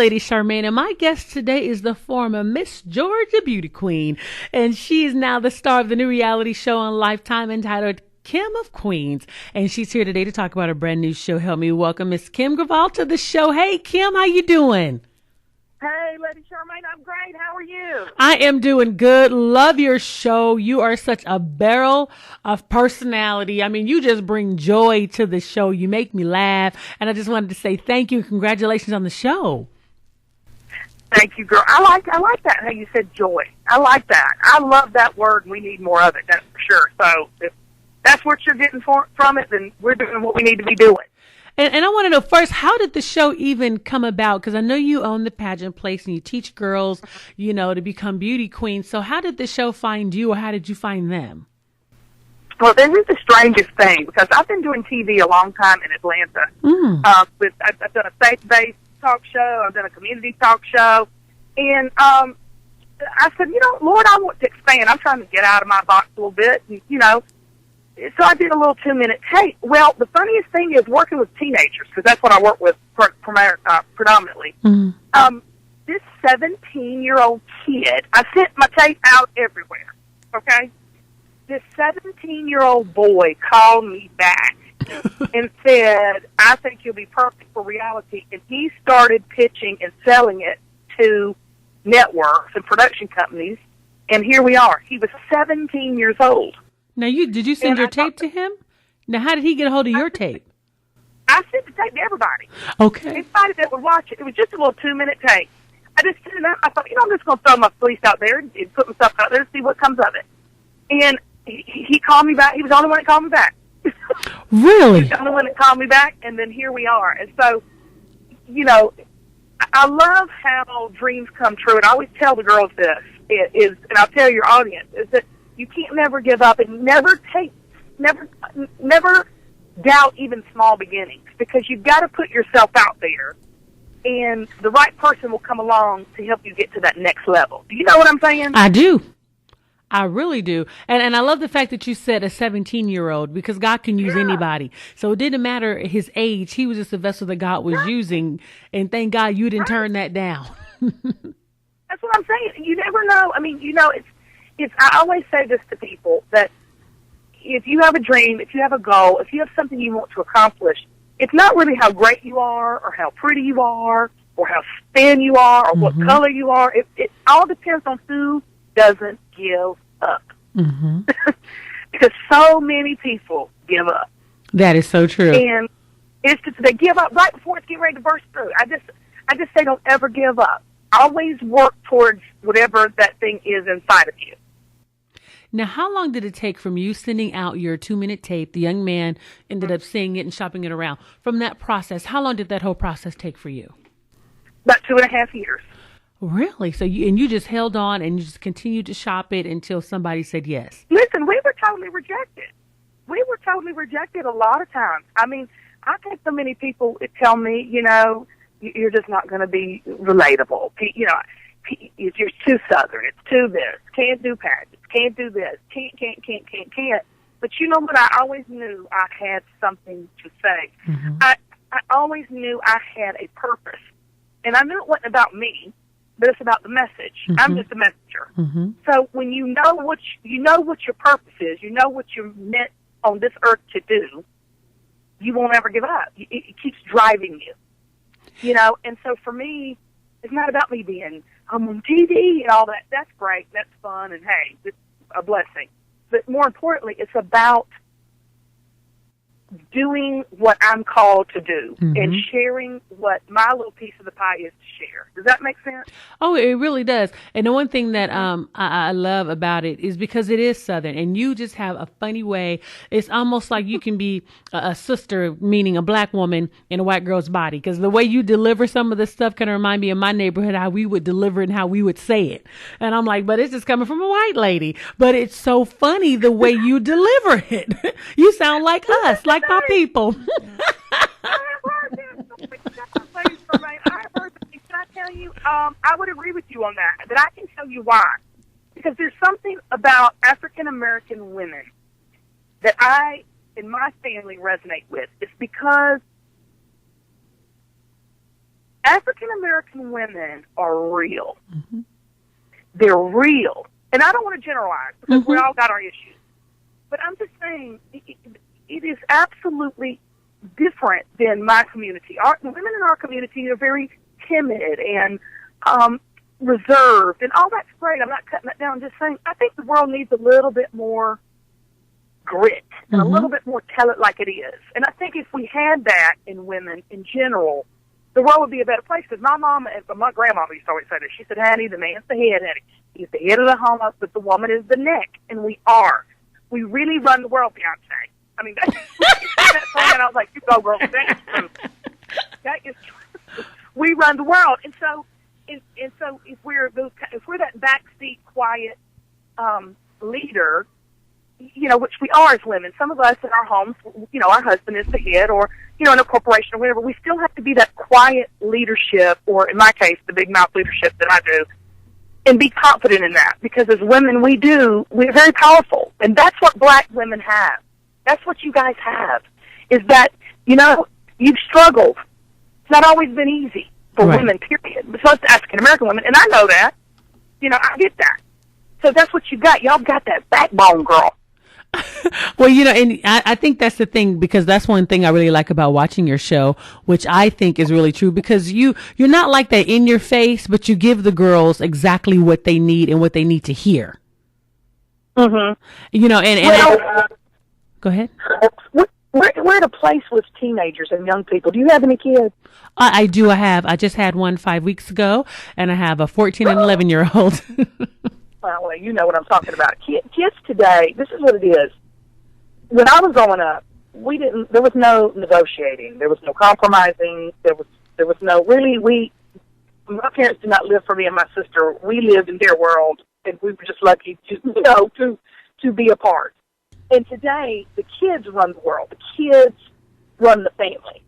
Lady Charmaine, and my guest today is the former Miss Georgia Beauty Queen, and she is now the star of the new reality show on Lifetime entitled Kim of Queens, and she's here today to talk about a brand new show. Help me welcome Miss Kim Graval to the show. Hey, Kim, how you doing? Hey, Lady Charmaine, I'm great. How are you? I am doing good. Love your show. You are such a barrel of personality. I mean, you just bring joy to the show. You make me laugh. And I just wanted to say thank you and congratulations on the show. Thank you, girl. I like that, how you said joy. I like that. I love that word. We need more of it, that's for sure. So if that's what you're getting from it, then we're doing what we need to be doing. And I want to know first, how did the show even come about? Because I know you own the pageant place and you teach girls, you know, to become beauty queens. So how did the show find you, or how did you find them? Well, this is the strangest thing, because I've been doing TV a long time in Atlanta. I've done a faith-based talk show. I've done a community talk show. And I said, Lord, I want to expand. I'm trying to get out of my box a little bit, and, so I did a little 2-minute tape. Well, the funniest thing is working with teenagers, because that's what I work with predominantly. This 17-year-old kid, I sent my tape out everywhere, okay? This 17-year-old boy called me back and said, I think you'll be perfect for reality. And he started pitching and selling it to networks and production companies, and here we are. He was 17 years old. Now, did you send your tape to him? Now, how did he get a hold of your tape? I sent the tape to everybody. Okay. Anybody that would watch it. It was just a little 2-minute tape. I just sent it out. I thought, I'm just going to throw my fleece out there and put my stuff out there and see what comes of it. And he called me back. He was the only one that called me back. Really? He was the only one that called me back, and then here we are. And so, I love how dreams come true. And I always tell the girls this, and I'll tell your audience, is that you can't never give up, and never doubt even small beginnings, because you've got to put yourself out there, and the right person will come along to help you get to that next level. Do you know what I'm saying? I do. I really do. And I love the fact that you said a 17-year-old, because God can use anybody. So it didn't matter his age. He was just a vessel that God was using. And thank God you didn't turn that down. That's what I'm saying. You never know. I mean, I always say this to people, that if you have a dream, if you have a goal, if you have something you want to accomplish, it's not really how great you are, or how pretty you are, or how thin you are, or what color you are. It all depends on who doesn't give up. Because so many people give up. That is so true. And it's just, they give up right before it's getting ready to burst through. I just say, don't ever give up. Always work towards whatever that thing is inside of you. Now, how long did it take from you sending out your 2-minute tape? The young man ended up seeing it and shopping it around. From that process, how long did that whole process take for you? About 2.5 years. Really? So you just held on and you just continued to shop it until somebody said yes? Listen, we were totally rejected. We were totally rejected a lot of times. I mean, I think so many people tell me, you're just not going to be relatable. You're too Southern. It's too this. Can't do pageants. Can't do this. Can't. But you know what? I always knew I had something to say. I always knew I had a purpose. And I knew it wasn't about me, but it's about the message. I'm just a messenger. So when you know what your purpose is, you know what you're meant on this earth to do, you won't ever give up. It keeps driving you. And so for me, it's not about me being on TV and all that. That's great. That's fun. And hey, it's a blessing. But more importantly, it's about doing what I'm called to do and sharing what my little piece of the pie is to share. Does that make sense? Oh, it really does. And the one thing that I love about it is because it is Southern, and you just have a funny way. It's almost like you can be a sister, meaning a black woman in a white girl's body, because the way you deliver some of this stuff kind of remind me of my neighborhood, how we would deliver it and how we would say it. And I'm like, but it's just coming from a white lady. But it's so funny the way you deliver it. You sound like us, like my people. Can I tell you, I would agree with you on that, but I can tell you why. Because there's something about African-American women that I, and my family, resonate with. It's because African American women are real. Mm-hmm. They're real. And I don't want to generalize because we all got our issues. But I'm just saying it is absolutely different than my community. Women in our community are very timid and reserved, and all that's great. I'm not cutting that down. I'm just saying I think the world needs a little bit more grit and a little bit more tell it like it is. And I think if we had that in women in general, the world would be a better place. Because my mom and my grandmama used to always say this. She said, "Honey, the man's the head, honey. He's the head of the home, but the woman is the neck." And we are. We really run the world, Beyonce. I mean, that's that song, and I was like, "You go, girl." That is true. That is true. We run the world, and so if we're that backseat quiet leader, which we are as women. Some of us in our homes, our husband is the head, or in a corporation or whatever. We still have to be that quiet leadership, or in my case, the big mouth leadership that I do. And be confident in that, because as women, we're very powerful. And that's what black women have. That's what you guys have, is that, you've struggled. It's not always been easy for women, period. But so it's African-American women, and I know that. I get that. So that's what you got. Y'all got that backbone, girl. Well, and I think that's the thing, because that's one thing I really like about watching your show, which I think is really true, because you're not like that in your face, but you give the girls exactly what they need and what they need to hear. Mm-hmm. Go ahead. We're at a place with teenagers and young people. Do you have any kids? I do. I just had one 5 weeks ago, and I have a 14 and 11-year-old. Well, you know what I'm talking about. Kids today, this is what it is. When I was growing up, there was no negotiating. There was no compromising. There was no, my parents did not live for me and my sister. We lived in their world, and we were just lucky to be a part. And today, the kids run the world. The kids run the family,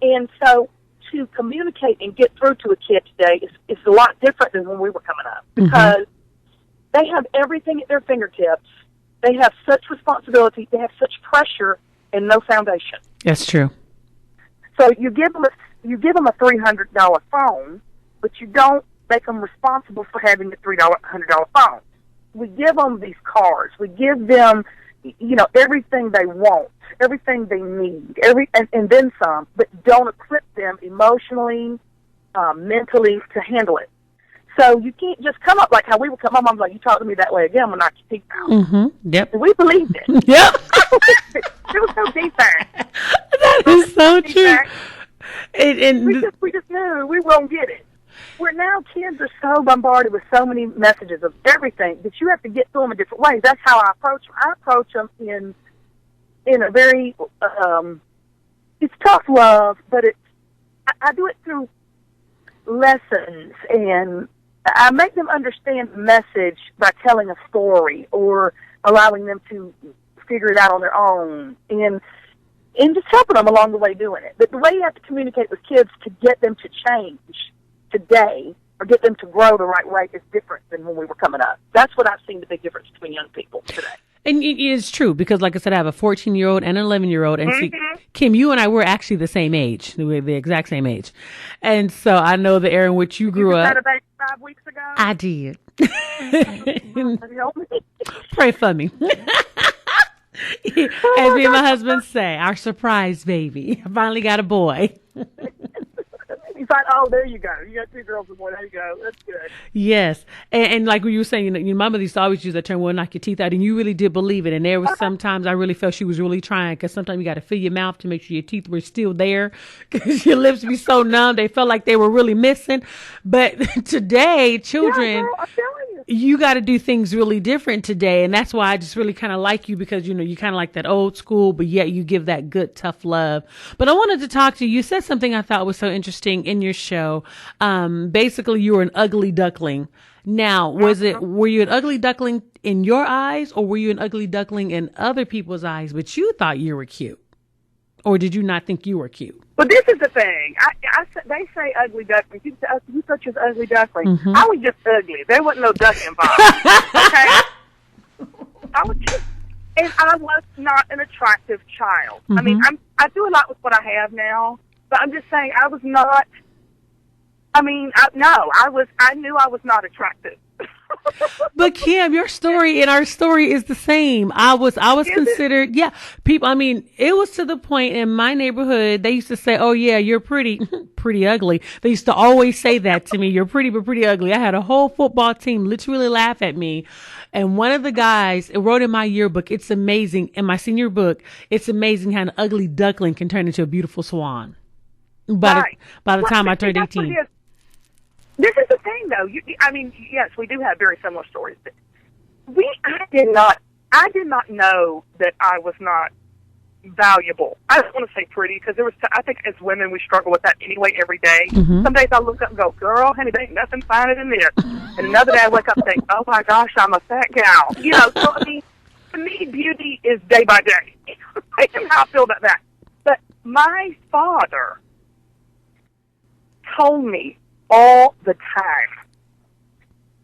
And so to communicate and get through to a kid today is a lot different than when we were coming up, because they have everything at their fingertips. They have such responsibility. They have such pressure and no foundation. That's true. So you give them a $300 phone, but you don't make them responsible for having a $300 phone. We give them these cars. We give them, everything they want, everything they need, and then some, but don't equip them emotionally, mentally to handle it. So you can't just come up like how we would come. My mom's like, "You talk to me that way again, I'm going to knock your teeth out." Mm-hmm. Yep. And we believed it. Yep. It was so deep there. That is so true. And we just knew we won't get it. Where now kids are so bombarded with so many messages of everything that you have to get to them in different ways. That's how I approach them. I approach them in a very, it's tough love, but I do it through lessons, and I make them understand the message by telling a story or allowing them to figure it out on their own, and just helping them along the way doing it. But the way you have to communicate with kids to get them to change today or get them to grow the right way is different than when we were coming up. That's what I've seen the big difference between young people today. And it is true, because like I said, I have a 14-year-old and an 11-year-old. And see, Kim, you and I were actually the same age. We're the exact same age. And so I know the era in which you grew up. You had a baby 5 weeks ago? I did. Pray for me. As me and my husband say, our surprise baby. I finally got a boy. He's like, "Oh, there you go. You got 2 girls and a boy. There you go. That's good." Yes. And like you were saying, your mama used to always use that term, "We'll knock your teeth out." And you really did believe it. And there was sometimes I really felt she was really trying, because sometimes you got to fill your mouth to make sure your teeth were still there, because your lips be so numb. They felt like they were really missing. But today, children, I'm telling you. You got to do things really different today. And that's why I just really kind of like you, because, you kind of like that old school, but yet you give that good, tough love. But I wanted to talk to you. You said something I thought was so interesting in your show. Basically, you were an ugly duckling. Now, were you an ugly duckling in your eyes, or were you an ugly duckling in other people's eyes, but you thought you were cute? Or did you not think you were cute? But this is the thing. They say ugly duckling. You thought you was ugly duckling. Mm-hmm. I was just ugly. There wasn't no duck involved. Okay? I was just, and I was not an attractive child. Mm-hmm. I mean, I do a lot with what I have now, but I'm just saying I was not No, I knew I was not attractive. But Kim, your story and our story is the same. I was considered, yeah, people, it was to the point in my neighborhood, they used to say, oh yeah, you're pretty, pretty ugly. They used to always say that to me. You're pretty, but pretty ugly. I had a whole football team literally laugh at me. And one of the guys wrote in my yearbook, it's amazing, in my senior book, it's amazing how an ugly duckling can turn into a beautiful swan. By the time I turned 18. This is the thing, though. Yes, we do have very similar stories. But I did not know that I was not valuable. I don't want to say pretty, because I think as women we struggle with that anyway every day. Mm-hmm. Some days I look up and go, girl, honey, there ain't nothing finer than this. And another day I wake up and think, oh my gosh, I'm a fat gal. So to me, beauty is day by day. And how I feel about that. But my father told me all the time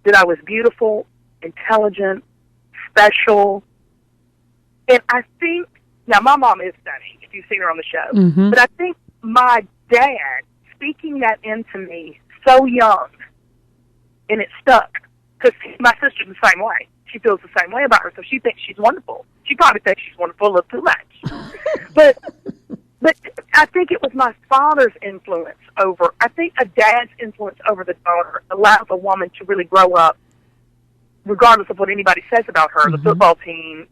that I was beautiful, intelligent, special. And I think, now my mom is stunning, if you've seen her on the show, mm-hmm. but I think my dad speaking that into me so young, and it stuck, because my sister's the same way. She feels the same way about her, so she thinks she's wonderful. She probably thinks she's wonderful a little too much. But I think it was my father's influence over, I think a dad's influence over the daughter allows a woman to really grow up, regardless of what anybody says about her, mm-hmm. the football team,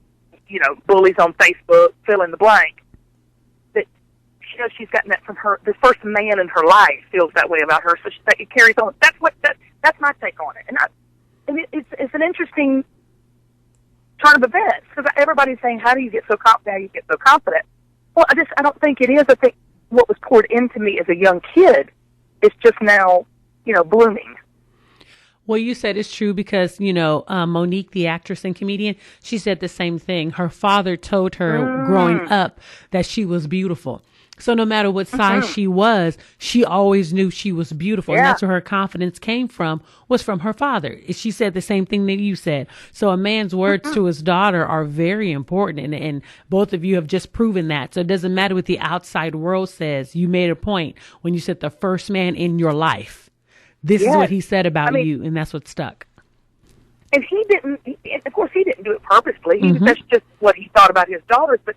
bullies on Facebook, fill in the blank, that she knows she's gotten that from her, the first man in her life feels that way about her, so it carries on. That's my take on it. And it's an interesting turn of events, because everybody's saying, how do you get so confident? How do you get so confident? Well, I don't think it is. I think what was poured into me as a young kid is just now, blooming. Well, you said it's true because, Monique, the actress and comedian, she said the same thing. Her father told her growing up that she was beautiful. So no matter what size mm-hmm. she was, she always knew she was beautiful. Yeah. And that's where her confidence came from, was from her father. She said the same thing that you said. So a man's words mm-hmm. to his daughter are very important. And both of you have just proven that. So it doesn't matter what the outside world says. You made a point when you said the first man in your life. This yes. is what he said about you, and that's what stuck. And of course, he didn't do it purposely. Mm-hmm. That's just what he thought about his daughters. But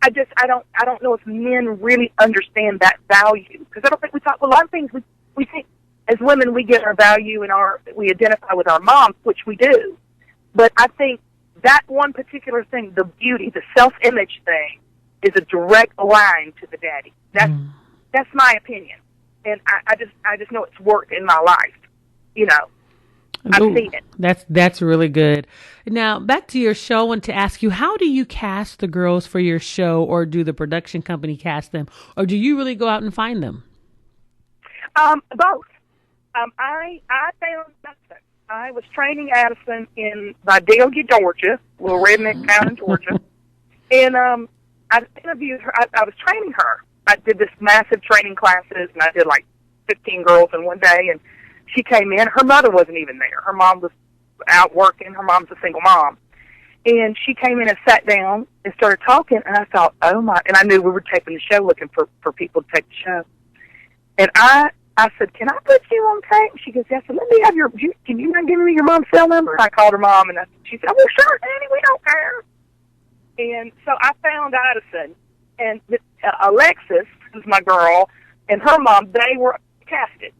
I don't know if men really understand that value, because I don't think we talk. A lot of things we think as women we get our value and we identify with our moms, which we do. But I think that one particular thing, the beauty, the self-image thing, is a direct line to the daddy. That's my opinion, and I just know it's worked in my life. I've seen it. That's really good. Now, back to your show, I want to ask you, how do you cast the girls for your show, or do the production company cast them, or do you really go out and find them? Both. I found nothing. I was training Addison in Vidalia, Georgia, a little redneck town in Georgia, and I interviewed her. I was training her. I did this massive training classes, and I did like 15 girls in one day, and she came in. Her mother wasn't even there. Her mom was out working. Her mom's a single mom. And she came in and sat down and started talking, and I thought, oh, my. And I knew we were taping the show, looking for people to take the show. And I said, can I put you on tape? She goes, yes. I said, let me have can you not give me your mom's cell number? And I called her mom, and she said, well, sure, Annie, we don't care. And so I found Addison. And Alexis, who's my girl, and her mom, they were casted.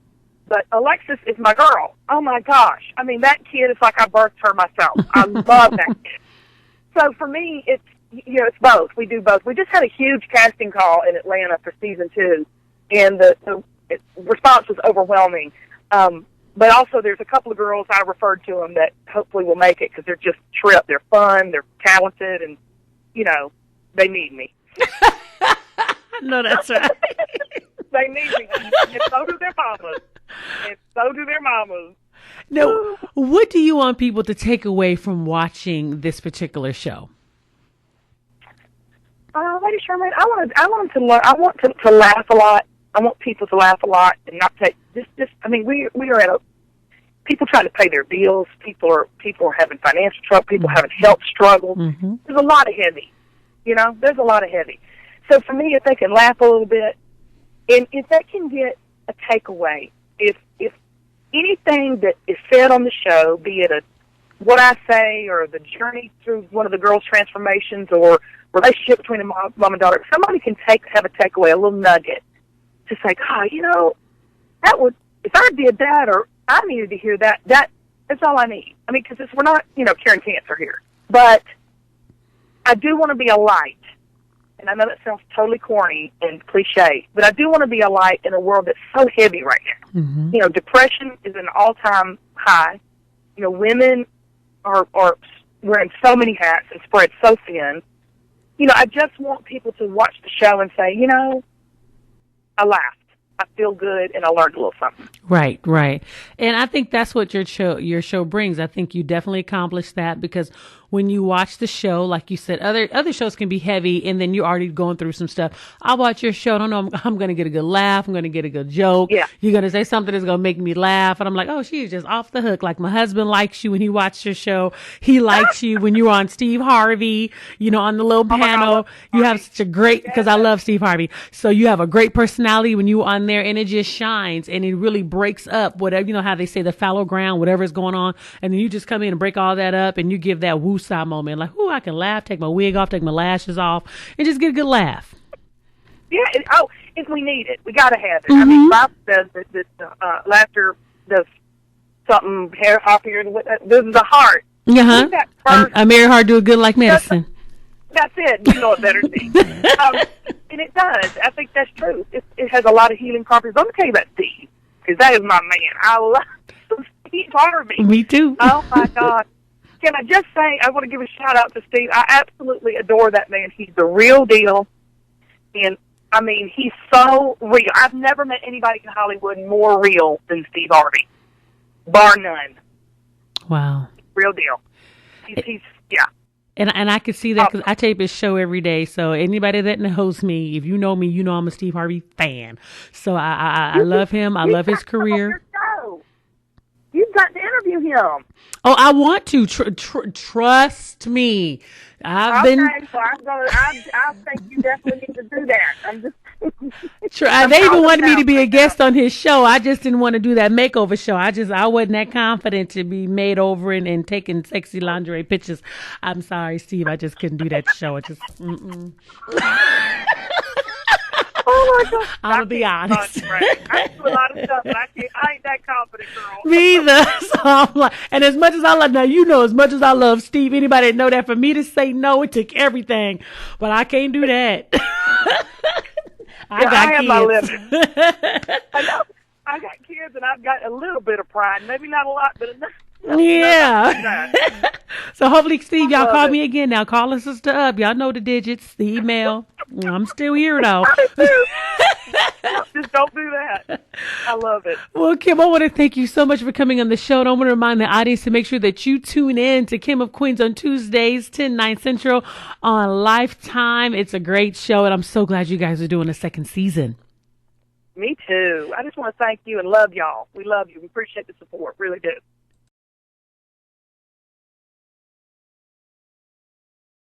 But Alexis is my girl. Oh, my gosh. I mean, that kid is like I birthed her myself. I love that kid. So for me, it's both. We do both. We just had a huge casting call in Atlanta for season 2, and the response was overwhelming. But also there's a couple of girls I referred to them that hopefully will make it, because they're just trip. They're fun. They're talented, and, they need me. No, that's right. They need me. And so do their mamas. And so do their mamas. Now, what do you want people to take away from watching this particular show? Lady Charmaine, I want them to learn. I want to laugh a lot. I want people to laugh a lot and not take this. I mean, we are at people trying to pay their bills. People are having financial trouble. People having health struggles. Mm-hmm. There's a lot of heavy. There's a lot of heavy. So for me, if they can laugh a little bit, and if they can get a takeaway if anything that is said on the show, be it what I say or the journey through one of the girls' transformations or relationship between a mom and daughter, somebody can have a takeaway, a little nugget to say, God, that would, if I did that or I needed to hear that, that's all I need. I mean, because we're not, curing cancer here. But I do want to be a light. And I know that sounds totally corny and cliche, but I do want to be a light in a world that's so heavy right now. Mm-hmm. Depression is an all-time high. Women are wearing so many hats and spread so thin. I just want people to watch the show and say, I laughed. I feel good, and I learned a little something. Right. And I think that's what your show brings. I think you definitely accomplished that because when you watch the show, like you said, other shows can be heavy and then you're already going through some stuff. I watch your show. I don't know. I'm going to get a good laugh. I'm going to get a good joke. Yeah. You're going to say something that's going to make me laugh. And I'm like, oh, she's just off the hook. Like my husband likes you when he watched your show. He likes you when you were on Steve Harvey, on the little panel. You have such a great, because I love Steve Harvey. So you have a great personality when you on there and it just shines and it really breaks up whatever, how they say the fallow ground, whatever is going on. And then you just come in and break all that up and you give that woo-saw moment. Like, I can laugh, take my wig off, take my lashes off and just get a good laugh. Yeah. If we need it, we got to have it. Mm-hmm. I mean, Bob says that laughter does something happier than this is the heart. Uh-huh. A merry heart do a good like medicine. That's it. You know it better than me. And it does. I think that's true. It has a lot of healing properties. Let me tell you about Steve, because that is my man. I love Steve Harvey. Me too. Oh, my God. Can I just say, I want to give a shout-out to Steve. I absolutely adore that man. He's the real deal. And, I mean, he's so real. I've never met anybody in Hollywood more real than Steve Harvey, bar none. Wow. Real deal. He's yeah. And I can see that because I tape his show every day. So anybody that knows me, if you know me, you know I'm a Steve Harvey fan. So I love him. I love his career. You've got to interview him. Oh, I want to. Trust me. So I think you definitely need to do that. I'm just. They even wanted me to be a guest on his show. I just didn't want to do that makeover show. I wasn't that confident to be made over and taking sexy lingerie pictures. I'm sorry, Steve. I just couldn't do that show. It just. Oh my God! I'll be honest. I do a lot of stuff, but I ain't that confident, girl. Me either. So I'm like, and as much as I love, now as much as I love Steve, anybody that know that, for me to say no, it took everything, but I can't do that. I have my limits. I know. I got kids, and I've got a little bit of pride. Maybe not a lot, but enough. Yeah. So hopefully, Steve, y'all call me again now. Call a sister up. Y'all know the digits, the email. I'm still here, though. Just don't do that. I love it. Well, Kim, I want to thank you so much for coming on the show. And I want to remind the audience to make sure that you tune in to Kim of Queens on Tuesdays, 10/9 Central on Lifetime. It's a great show, and I'm so glad you guys are doing a second season. Me too. I just want to thank you and love y'all. We love you. We appreciate the support. Really do.